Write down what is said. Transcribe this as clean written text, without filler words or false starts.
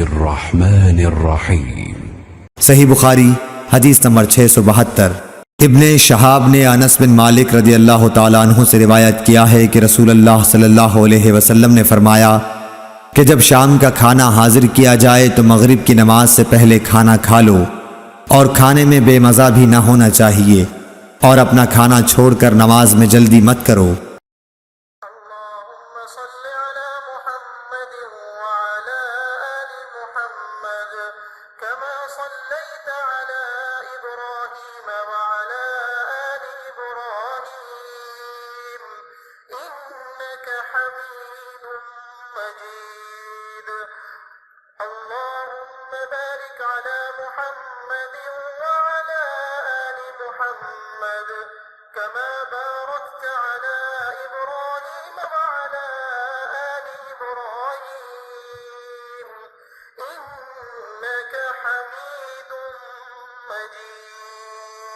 الرحمن الرحیم۔ صحیح بخاری حدیث نمبر 672۔ ابن شہاب نے انس بن مالک رضی اللہ تعالیٰ عنہ سے روایت کیا ہے کہ رسول اللہ صلی اللہ علیہ وسلم نے فرمایا کہ جب شام کا کھانا حاضر کیا جائے تو مغرب کی نماز سے پہلے کھانا کھا لو، اور کھانے میں بے مزہ بھی نہ ہونا چاہیے، اور اپنا کھانا چھوڑ کر نماز میں جلدی مت کرو۔ اللهم صل على محمد وعلى آل محمد كما صليت على إبراهيم وعلى آل إبراهيم إنك حميد مجيد اللهم بارك على محمد وعلى آل محمد كما باركت على إبراهيم وعلى آل إبراهيم إنك حميد مجيد۔